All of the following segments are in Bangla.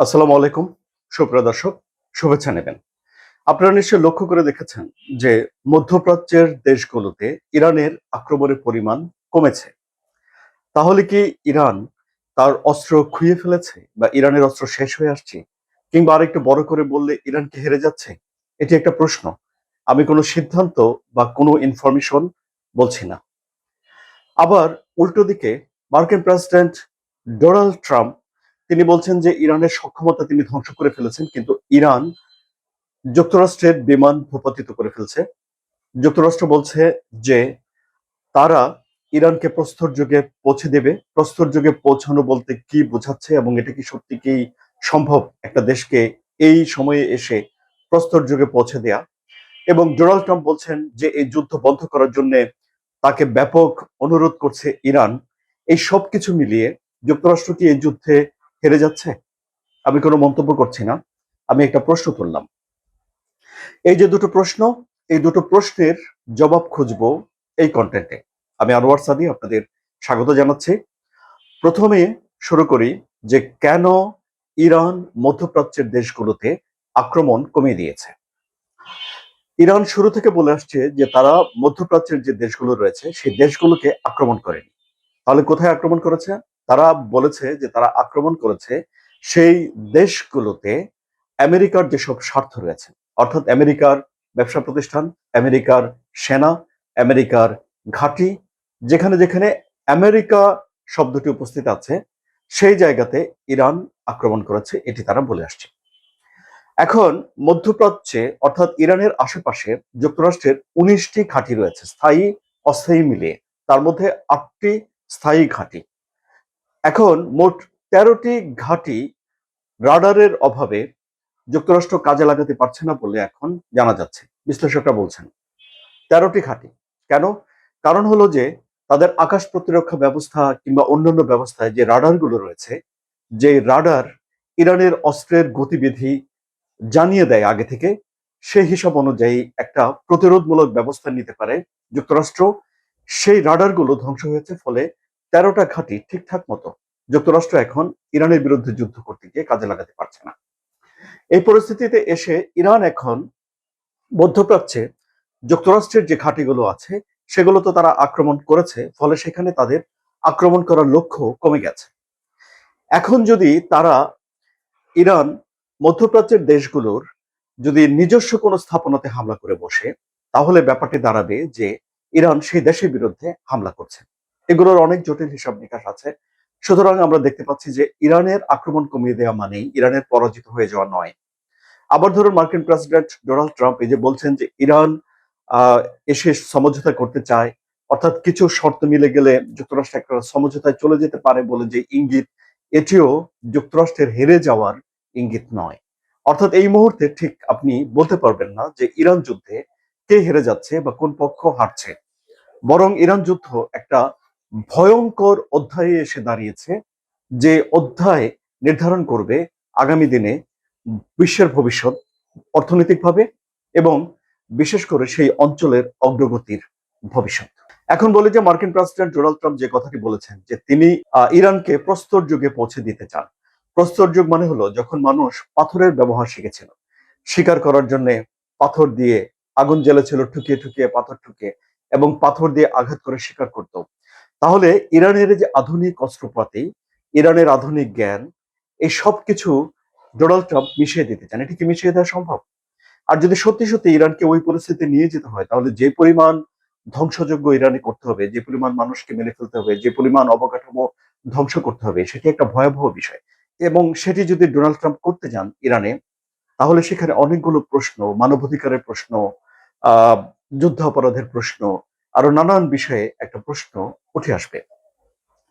আসসালামু আলাইকুম সুপ্রিয় দর্শক, শুভেচ্ছা নেবেন। আপনারা নিশ্চয়ই লক্ষ্য করে দেখেছেন যে মধ্যপ্রাচ্যের দেশগুলোতে ইরানের আক্রমণের পরিমাণ কমেছে। তাহলে কি ইরান তার অস্ত্র খুইয়ে ফেলেছে বা ইরানের অস্ত্র শেষ হয়ে আসছে? কিংবা আরেকটু বড় করে বললে ইরান কি হেরে যাচ্ছে? এটি একটা প্রশ্ন। আমি কোনো সিদ্ধান্ত বা কোনো ইনফরমেশন বলছি না। আবার উল্টো দিকে মার্কিন প্রেসিডেন্ট ডোনাল্ড ট্রাম্প তিনি বলছেন যে ইরানের সক্ষমতা তিনি ধ্বংস করে ফেলেছেন, কিন্তু ইরান যুক্তরাষ্ট্রের বিমান ভূপাতিত করে ফেলছে। যুক্তরাষ্ট্র বলছে যে তারা ইরানকে প্রস্তর যুগে পৌঁছে দেবে। প্রস্তর যুগে পৌঁছানো বলতে কি বোঝাচ্ছে এবং এটা কি সত্যি কি সম্ভব একটা দেশকে এই সময়ে এসে প্রস্তর যুগে পৌঁছে দেয়া? এবং ডোনাল্ড ট্রাম্প বলছেন যে এই যুদ্ধ বন্ধ করার জন্য তাকে ব্যাপক অনুরোধ করছে ইরান। এই সব কিছু মিলিয়ে যুক্তরাষ্ট্র কি এই যুদ্ধে হেরে যাচ্ছে? আমি কোনো মন্তব্য করছি না, আমি একটা প্রশ্ন তুললাম। এই যে দুটো প্রশ্ন, এই দুটো প্রশ্নের জবাব খুঁজবো এই কন্টেন্টে। আমি আনোয়ার সাদি আপনাদের স্বাগত জানাচ্ছি। প্রথমে শুরু করি যে কেন ইরান মধ্যপ্রাচ্যের দেশগুলোতে আক্রমণ কমিয়ে দিয়েছে। ইরান শুরু থেকে বলে আসছে যে তারা মধ্যপ্রাচ্যের যে দেশগুলো রয়েছে সেই দেশগুলোকে আক্রমণ করেনি। তাহলে কোথায় আক্রমণ করেছে? তারা বলেছে যে তারা আক্রমণ করেছে সেই দেশগুলোতে আমেরিকার যেসব স্বার্থ রয়েছে, অর্থাৎ আমেরিকার ব্যবসা প্রতিষ্ঠান, আমেরিকার সেনা, আমেরিকার ঘাঁটি, যেখানে যেখানে আমেরিকা শব্দটি উপস্থিত আছে সেই জায়গাতে ইরান আক্রমণ করেছে, এটি তারা বলে আসছে। এখন মধ্যপ্রাচ্যে অর্থাৎ ইরানের আশেপাশে যুক্তরাষ্ট্রের ১৯টি ঘাঁটি রয়েছে, স্থায়ী অস্থায়ী মিলিয়ে। তার মধ্যে ৮টি স্থায়ী ঘাঁটি। এখন মোট ১৩টি ঘাঁটি রাডারের অভাবে যুক্তরাষ্ট্র কাজে লাগাতে পারছে না বলে এখন জানা যাচ্ছে, বিশ্লেষকরা বলছেন। ১৩টি ঘাঁটি কেন? কারণ হলো যে তাদের আকাশ প্রতিরক্ষা ব্যবস্থা কিংবা অন্যান্য ব্যবস্থায় যে রাডারগুলো রয়েছে, যে রাডার ইরানের অস্ত্রের গতিবিধি জানিয়ে দেয় আগে থেকে, সেই হিসাব অনুযায়ী একটা প্রতিরোধমূলক ব্যবস্থা নিতে পারে যুক্তরাষ্ট্র। সেই রাডারগুলো ধ্বংস হয়েছে, ফলে ১৩টা ঘাঁটি ঠিকঠাক মতো যুক্তরাষ্ট্র এখন ইরানের বিরুদ্ধে যুদ্ধ করতে গিয়ে কাজে লাগাতে পারছে না। এই পরিস্থিতিতে এসে ইরান এখন মধ্যপ্রাচ্যে যুক্তরাষ্ট্রের যে ঘাঁটিগুলো আছে সেগুলো তো তারা আক্রমণ করেছে, ফলে সেখানে তাদের আক্রমণ করার লক্ষ্য কমে গেছে। এখন যদি তারা ইরান মধ্যপ্রাচ্যের দেশগুলোর যদি নিজস্ব কোনো স্থাপনাতে হামলা করে বসে, তাহলে ব্যাপারটি দাঁড়াবে যে ইরান সেই দেশের বিরুদ্ধে হামলা করছে। এগুলোর অনেক জটিল হিসাব নিকাশ আছে। সুতরাং আমরা দেখতে পাচ্ছি যে ইরানের আক্রমণ কমিয়ে দেওয়া মানেই ইরানের পরাজিত হয়ে যাওয়া নয়। আবার ধরুন মার্কিন প্রেসিডেন্ট ডোনাল্ড ট্রাম্প এই যে বলছেন যে ইরান আহ, এসে সমঝোতা করতে চায়, অর্থাৎ কিছু শর্ত মিলে গেলে যুক্তরাষ্ট্র একটা সমঝোতায় চলে যেতে পারে বলে যে ইঙ্গিত, এটিও যুক্তরাষ্ট্রের হেরে যাওয়ার ইঙ্গিত নয়। অর্থাৎ এই মুহূর্তে ঠিক আপনি বলতে পারবেন না যে ইরান যুদ্ধে কে হেরে যাচ্ছে বা কোন পক্ষ হারছে। বরং ইরান যুদ্ধ একটা ভয়ঙ্কর অধ্যায়ে এসে দাঁড়িয়েছে, যে অধ্যায় নির্ধারণ করবে আগামী দিনে বিশ্বের ভবিষ্যৎ অর্থনৈতিকভাবে এবং বিশেষ করে সেই অঞ্চলের অগ্রগতির ভবিষ্যৎ। এখন বলি যে মার্কিন প্রেসিডেন্ট ডোনাল্ড ট্রাম্প যে কথাটি বলেছেন যে তিনি ইরানকে প্রস্তর যুগে পৌঁছে দিতে চান। প্রস্তর যুগ মানে হলো যখন মানুষ পাথরের ব্যবহার শিখেছিল, শিকার করার জন্য পাথর দিয়ে আগুন জ্বেলেছিল, ঠুকিয়ে ঠুকিয়ে পাথর ঠুকিয়ে, এবং পাথর দিয়ে আঘাত করে শিকার করত। তাহলে ইরানের যে আধুনিক অস্ত্রপাতি, ইরানের আধুনিক জ্ঞান, এই সব কিছু ডোনাল্ড ট্রাম্প মিশিয়ে দিতে চান। এটি কি মিশিয়ে দেওয়া সম্ভব? আর যদি সত্যি সত্যি ইরানকে ওই পরিস্থিতিতে নিয়ে যেতে হয়, তাহলে যে পরিমাণ ধ্বংসযজ্ঞ ইরানে করতে হবে, যে পরিমাণ মানুষকে মেরে ফেলতে হবে, যে পরিমাণ অবকাঠামো ধ্বংস করতে হবে, সেটি একটা ভয়াবহ বিষয়। এবং সেটি যদি ডোনাল্ড ট্রাম্প করতে যান ইরানে, তাহলে সেখানে অনেকগুলো প্রশ্ন, মানবাধিকারের প্রশ্ন, আহ যুদ্ধ অপরাধের প্রশ্ন, আরো নানান বিষয়ে একটা প্রশ্ন উঠে আসবে।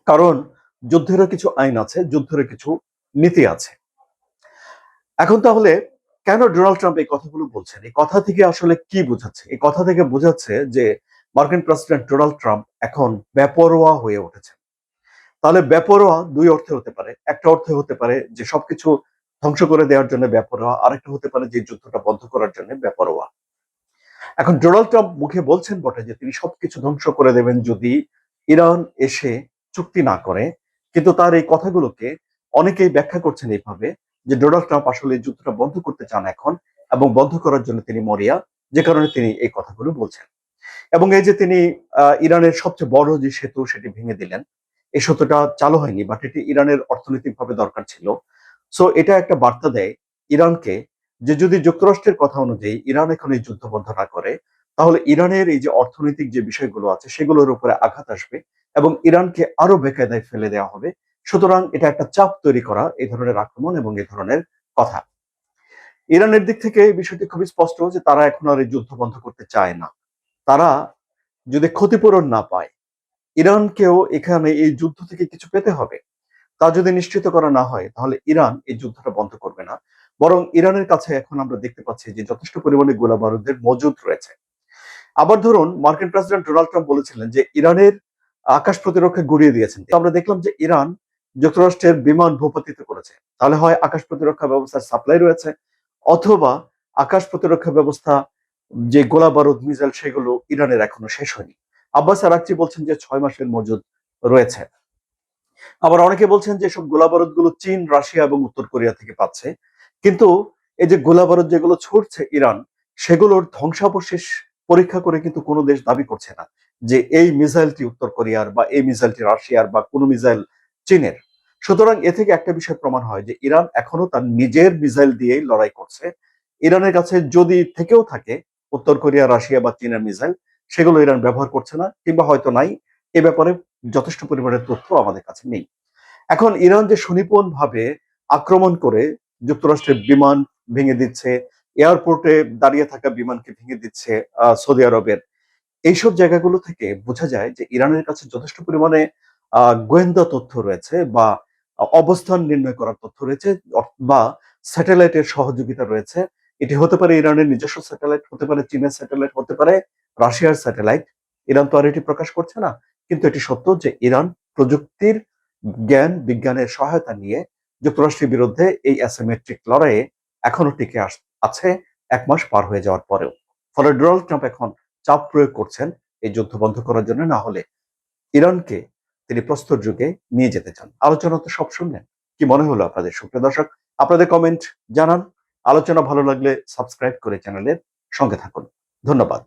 কারণ যুদ্ধেরও কিছু আইন আছে, যুদ্ধেরও কিছু নীতি আছে। এখন তাহলে কেন ডোনাল্ড ট্রাম্প এই কথাগুলো বলছেন? এই কথা থেকে আসলে কি বোঝাচ্ছে? এই কথা থেকে বোঝাচ্ছে যে মার্কিন প্রেসিডেন্ট ডোনাল্ড ট্রাম্প এখন বেপরোয়া হয়ে উঠেছে। তাহলে বেপরোয়া দুই অর্থে হতে পারে। একটা অর্থে হতে পারে যে সবকিছু ধ্বংস করে দেওয়ার জন্য বেপরোয়া, আরেকটা হতে পারে যে যুদ্ধটা বন্ধ করার জন্য বেপরোয়া। এখন ডোনাল্ড ট্রাম্প মুখে বলছেন বটে যে তিনি সবকিছু ধ্বংস করে দেবেন যদি ইরান এসে চুক্তি না করে, কিন্তু তার এই কথাগুলোকে অনেকেই ব্যাখ্যা করছেন এইভাবে যে ডোনাল্ড ট্রাম্প আসলে এই যুদ্ধটা বন্ধ করতে চান এখন, এবং বন্ধ করার জন্য তিনি মরিয়া, যে কারণে তিনি এই কথাগুলো বলছেন। এবং এই যে তিনি ইরানের সবচেয়ে বড় যে সেতু সেটি ভেঙে দিলেন, এই সেতুটা চালু হয়নি, বাট এটি ইরানের অর্থনৈতিকভাবে দরকার ছিল। সো এটা একটা বার্তা দেয় ইরানকে, যে যদি যুক্তরাষ্ট্রের কথা অনুযায়ী ইরান এখন এই যুদ্ধ বন্ধ না করে, তাহলে ইরানের এই যে অর্থনৈতিক যে বিষয়গুলো আছে সেগুলোর উপরে আঘাত আসবে এবং ইরানকে আরো বেকায়দায় ফেলে দেওয়া হবে। সুতরাং এটা একটা চাপ তৈরি করা এই ধরনের আক্রমণ এবং এই ধরনের কথা। ইরানের দিক থেকে এই বিষয়টি খুবই স্পষ্ট যে তারা এখন আর এই যুদ্ধ বন্ধ করতে চায় না। তারা যদি ক্ষতিপূরণ না পায়, ইরানকেও এখানে এই যুদ্ধ থেকে কিছু পেতে হবে। তা যদি নিশ্চিত করা না হয়, তাহলে ইরান এই যুদ্ধটা বন্ধ করবে না। বরং ইরানের কাছে এখন আমরা দেখতে পাচ্ছি যে যথেষ্ট পরিমাণে গোলা বারুদের মজুদ রয়েছে। আবার ধরুন, মার্কিন প্রেসিডেন্ট ডোনাল্ড ট্রাম্প বলেছিলেন যে ইরানের আকাশ প্রতিরক্ষা গুড়িয়ে দিয়েছেন। তো আমরা দেখলাম যে ইরান যুক্তরাষ্ট্রের বিমান ভূপাতিত করেছে। তাহলে হয় আকাশ প্রতিরক্ষা ব্যবস্থার সাপ্লাই রয়েছে, অথবা আকাশ প্রতিরক্ষা ব্যবস্থা যে গোলা বারুদ মিসাইল সেগুলো ইরানের এখনো শেষ হয়নি। আব্বাস আরাকচি বলছেন যে 6 মাসের মজুদ রয়েছে। আবার অনেকে বলছেন যে সব গোলাবারুদ গুলো চীন, রাশিয়া এবং উত্তর কোরিয়া থেকে পাচ্ছে। কিন্তু এই যে গোলাবারুদ যেগুলো ছুড়ছে ইরান, সেগুলোর ধ্বংসাবশেষ পরীক্ষা করে কিন্তু কোনো দেশ দাবি করছে না যে এই মিসাইলটি উত্তর কোরিয়ার, বা এই মিসাইলটি রাশিয়ার, বা কোনো মিসাইল চীনের। সুতরাং এ থেকে একটা বিষয় প্রমাণ হয় যে ইরান এখনো তার নিজের মিসাইল দিয়েই লড়াই করছে। ইরানের কাছে যদি থেকেও থাকে উত্তর কোরিয়া, রাশিয়া বা চীনের মিসাইল, সেগুলো ইরান ব্যবহার করছে না, কিংবা হয়তো নাই। এ ব্যাপারে যথেষ্ট পরিমাণের তথ্য আমাদের কাছে নেই। এখন ইরান যে সুনিপুণ ভাবে আক্রমণ করে যুক্তরাষ্ট্রের বিমান ভেঙে দিচ্ছে, এয়ারপোর্টে দাঁড়িয়ে থাকা বিমানকে ভেঙে দিচ্ছে সৌদি আরবের, এইসব জায়গাগুলো থেকে বোঝা যায় যে ইরানের কাছে যথেষ্ট পরিমাণে গোয়েন্দা তথ্য রয়েছে, বা অবস্থান নির্ণয় করার তথ্য রয়েছে, বা স্যাটেলাইটের সহযোগিতা রয়েছে। এটি হতে পারে ইরানের নিজস্ব স্যাটেলাইট, হতে পারে চীনের স্যাটেলাইট, হতে পারে রাশিয়ার স্যাটেলাইট। ইরান তো আর এটি প্রকাশ করছে না, কিন্তু এটি সত্য যে ইরান প্রযুক্তির জ্ঞান বিজ্ঞানের সহায়তা নিয়ে যুক্তরাষ্ট্রের বিরুদ্ধে এই অ্যাসিমেট্রিক লড়াইয়ে এখনো টিকে আছে 1 মাস পার হয়ে যাওয়ার পরেও। ফলে ডোনাল্ড ট্রাম্প এখন চাপ প্রয়োগ করছেন এই যুদ্ধ বন্ধ করার জন্য, না হলে ইরানকে তিনি প্রস্তর যুগে নিয়ে যেতে চান। আলোচনা তো সব শুনলেন, কি মনে হলো আপনাদের সুপ্রিয় দর্শক? আপনাদের কমেন্ট জানান। আলোচনা ভালো লাগলে সাবস্ক্রাইব করে চ্যানেলের সঙ্গে থাকুন। ধন্যবাদ।